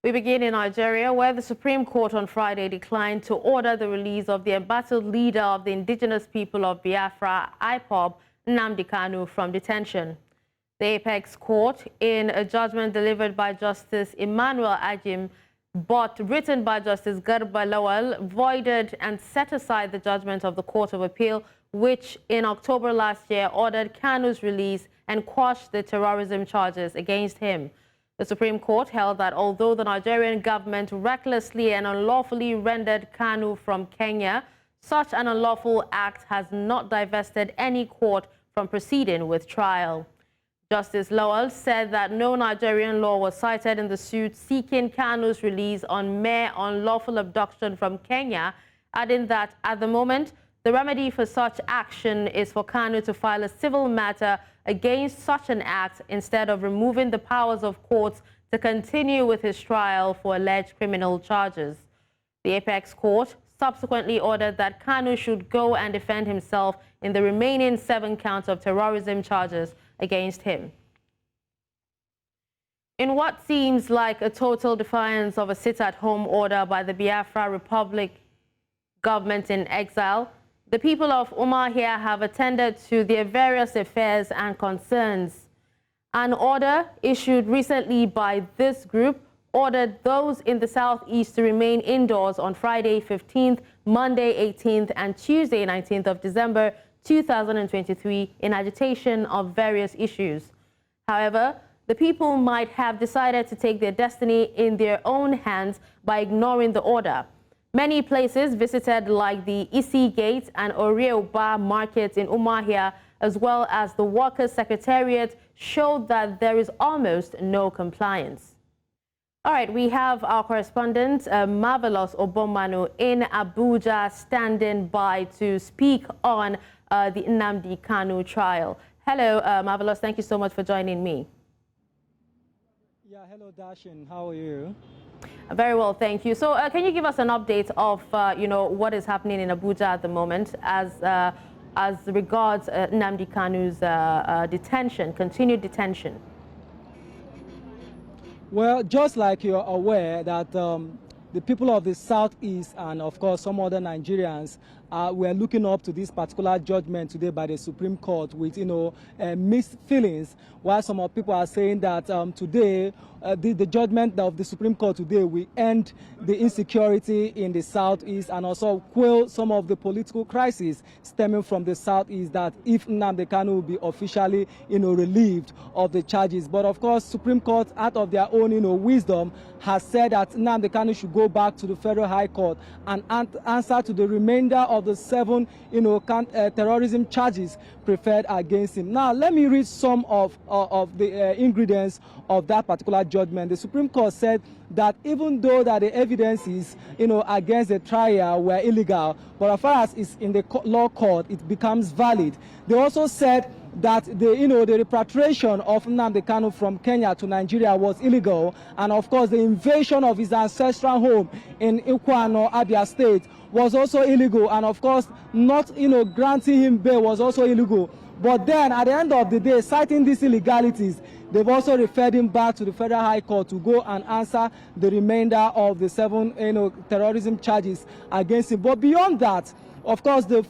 We begin in Nigeria, where the Supreme Court on Friday declined to order the release of the embattled leader of the indigenous people of Biafra, IPOB, Nnamdi Kanu, from detention. The Apex Court, in a judgment delivered by Justice Emmanuel Ajim, but written by Justice Garba Lawal, voided and set aside the judgment of the Court of Appeal, which in October last year ordered Kanu's release and quashed the terrorism charges against him. The Supreme Court held that although the Nigerian government recklessly and unlawfully rendered Kanu from Kenya, such an unlawful act has not divested any court from proceeding with trial. Justice Lawal said that no Nigerian law was cited in the suit seeking Kanu's release on mere unlawful abduction from Kenya, adding that at the moment, the remedy for such action is for Kanu to file a civil matter against such an act instead of removing the powers of courts to continue with his trial for alleged criminal charges. The Apex Court subsequently ordered that Kanu should go and defend himself in the remaining 7 counts of terrorism charges against him. In what seems like a total defiance of a sit-at-home order by the Biafra Republic government in exile, the people of Umuahia have attended to their various affairs and concerns. An order issued recently by this group ordered those in the southeast to remain indoors on Friday 15th, Monday 18th, and Tuesday 19th of December 2023 in agitation of various issues. However, the people might have decided to take their destiny in their own hands by ignoring the order. Many places visited, like the Isi Gate and Oreoba markets in Umuahia, as well as the Workers' Secretariat, showed that there is almost no compliance. All right, we have our correspondent, Marvelous Obomanu, in Abuja, standing by to speak on the Nnamdi Kanu trial. Hello, Marvelous. Thank you so much for joining me. Yeah, hello, Dashen. How are you? Very well, thank you. So can you give us an update of, what is happening in Abuja at the moment as regards Nnamdi Kanu's detention, continued detention? Well, just like you're aware that the people of the Southeast and, of course, some other Nigerians were looking up to this particular judgment today by the Supreme Court with, mixed feelings, while some people are saying that today, the judgment of the Supreme Court today will end the insecurity in the Southeast and also quell some of the political crises stemming from the Southeast, that if Nnamdi Kanu will be officially, relieved of the charges. But of course, Supreme Court, out of their own, wisdom, has said that Nnamdi Kanu should go back to the Federal High Court and answer to the remainder of the 7, terrorism charges preferred against him. Now, let me read some of the ingredients of that particular judgment. The Supreme Court said that even though that the evidences, against the trial were illegal, but as far as it's in the law court, it becomes valid. They also said that the repatriation of Nnamdi Kanu from Kenya to Nigeria was illegal, and of course the invasion of his ancestral home in Ikwano, Abia State, was also illegal, and of course not granting him bail was also illegal. But then at the end of the day, citing these illegalities, they've also referred him back to the Federal High Court to go and answer the remainder of the 7 terrorism charges against him. But beyond that, of course, the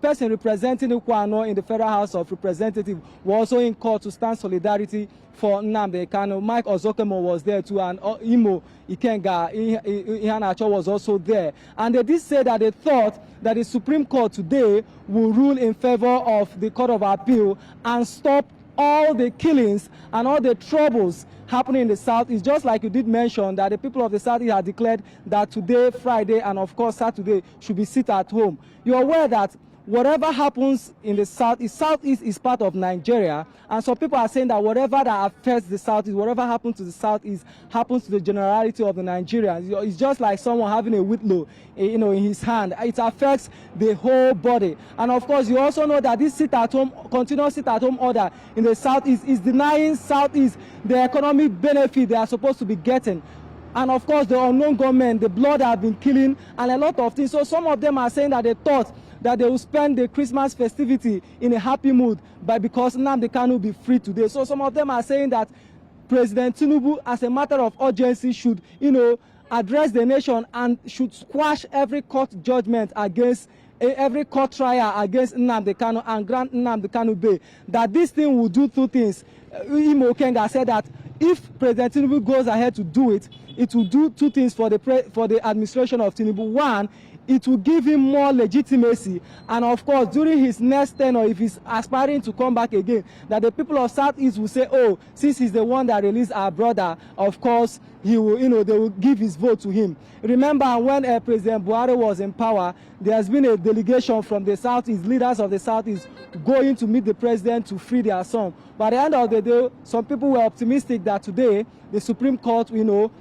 person representing Ikwano in the Federal House of Representatives was also in court to stand solidarity for Nnamdi Kanu. Mike Ozokemo was there too, and Imo Ikenga Ihanacho was also there. And they did say that they thought that the Supreme Court today will rule in favor of the Court of Appeal and stop all the killings and all the troubles happening in the South. Is just like you did mention that the people of the South have declared that today, Friday, and of course Saturday should be sit at home. You're aware that whatever happens in the Southeast is part of Nigeria, and some people are saying that whatever that affects the Southeast, whatever happens to the Southeast, happens to the generality of the Nigerians. It's just like someone having a whitlow, in his hand. It affects the whole body. And of course, you also know that this continuous sit-at-home order in the Southeast is denying Southeast the economic benefit they are supposed to be getting. And of course, the unknown government, the blood have been killing, and a lot of things. So some of them are saying that they thought that they will spend the Christmas festivity in a happy mood because Nnamdi Kanu will be free today. So some of them are saying that President Tinubu, as a matter of urgency, should, address the nation and should squash every court judgment against every court trial against Nnamdi Kanu and grant Nnamdi Kanu bail. That this thing will do two things. Imo Okenga said that if President Tinubu goes ahead to do it, it will do two things for the administration of Tinubu. One, it will give him more legitimacy, and of course during his next tenure, if he's aspiring to come back again, that the people of Southeast will say, oh, since he's the one that released our brother, of course he will, they will give his vote to him. Remember when President Buhari was in power, there has been a delegation from the Southeast, leaders of the Southeast, going to meet the president to free their son. But at the end of the day, some people were optimistic that today the Supreme Court, will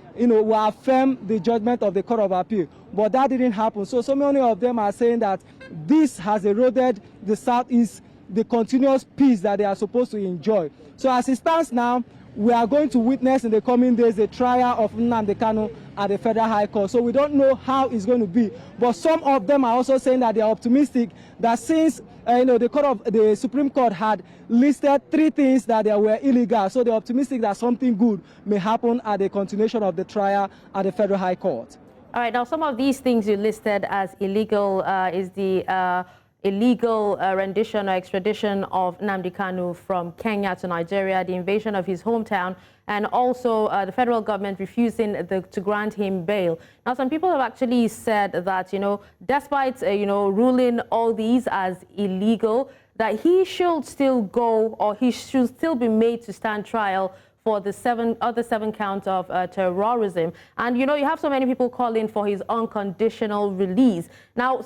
affirm the judgment of the Court of Appeal. But that didn't happen. So many of them are saying that this has eroded the Southeast, the continuous peace that they are supposed to enjoy. So as it stands now, we are going to witness in the coming days the trial of Nnamdi Kanu at the Federal High Court. So we don't know how it's going to be. But some of them are also saying that they are optimistic that since the Supreme Court had listed 3 things that they were illegal, so they're optimistic that something good may happen at the continuation of the trial at the Federal High Court. All right, now some of these things you listed as illegal is the illegal rendition or extradition of Nnamdi Kanu from Kenya to Nigeria, the invasion of his hometown, and also the federal government refusing to grant him bail. Now, some people have actually said that, despite, ruling all these as illegal, that he should still go, or he should still be made to stand trial for the other seven counts of terrorism. And, you have so many people calling for his unconditional release. Now,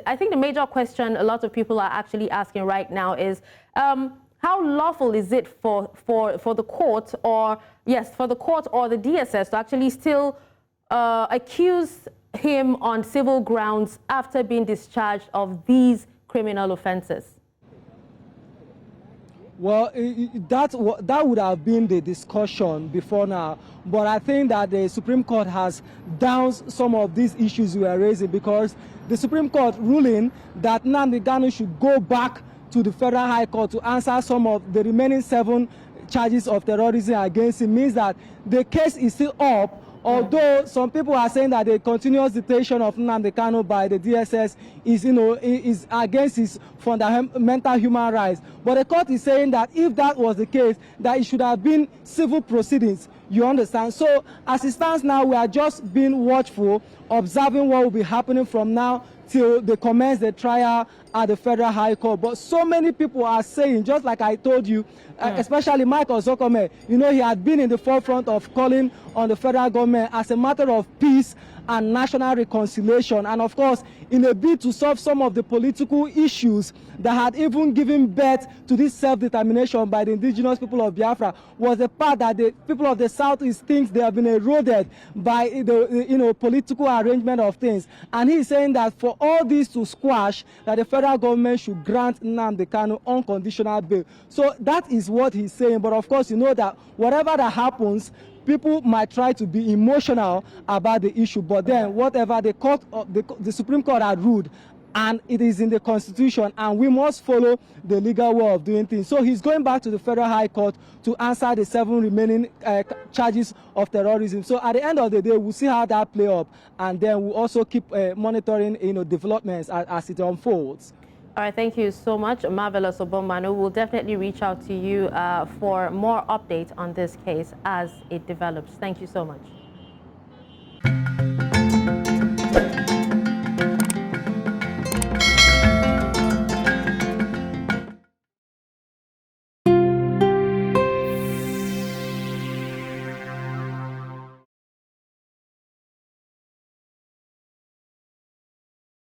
I think the major question a lot of people are actually asking right now is, how lawful is it for the court, or the DSS to actually still accuse him on civil grounds after being discharged of these criminal offenses? Well, that would have been the discussion before now. But I think that the Supreme Court has downed some of these issues we are raising, because the Supreme Court ruling that Nnamdi Kanu should go back to the Federal High Court to answer some of the remaining 7 charges of terrorism against him means that the case is still up. Although some people are saying that the continuous detention of Nnamdi Kanu by the DSS is against his fundamental human rights. But the court is saying that if that was the case, that it should have been civil proceedings. You understand? So as it stands now, we are just being watchful, observing what will be happening from now till they commence the trial at the Federal High Court. But so many people are saying, just like I told you, especially Michael Zokome, he had been in the forefront of calling on the federal government as a matter of peace and national reconciliation. And of course, in a bid to solve some of the political issues that had even given birth to this self-determination by the indigenous people of Biafra, was the part that the people of the Southeast think they have been eroded by the political arrangement of things. And he's saying that for all this to squash, that the federal government should grant Nnamdi Kanu unconditional bail. So that is what he's saying. But of course, that whatever that happens, people might try to be emotional about the issue, but then whatever the Supreme Court had ruled, and it is in the Constitution, and we must follow the legal way of doing things. So he's going back to the Federal High Court to answer the 7 remaining charges of terrorism. So at the end of the day, we'll see how that play up, and then we'll also keep monitoring developments as it unfolds. All right, thank you so much, Marvelous Obomanu. We'll definitely reach out to you for more updates on this case as it develops. Thank you so much.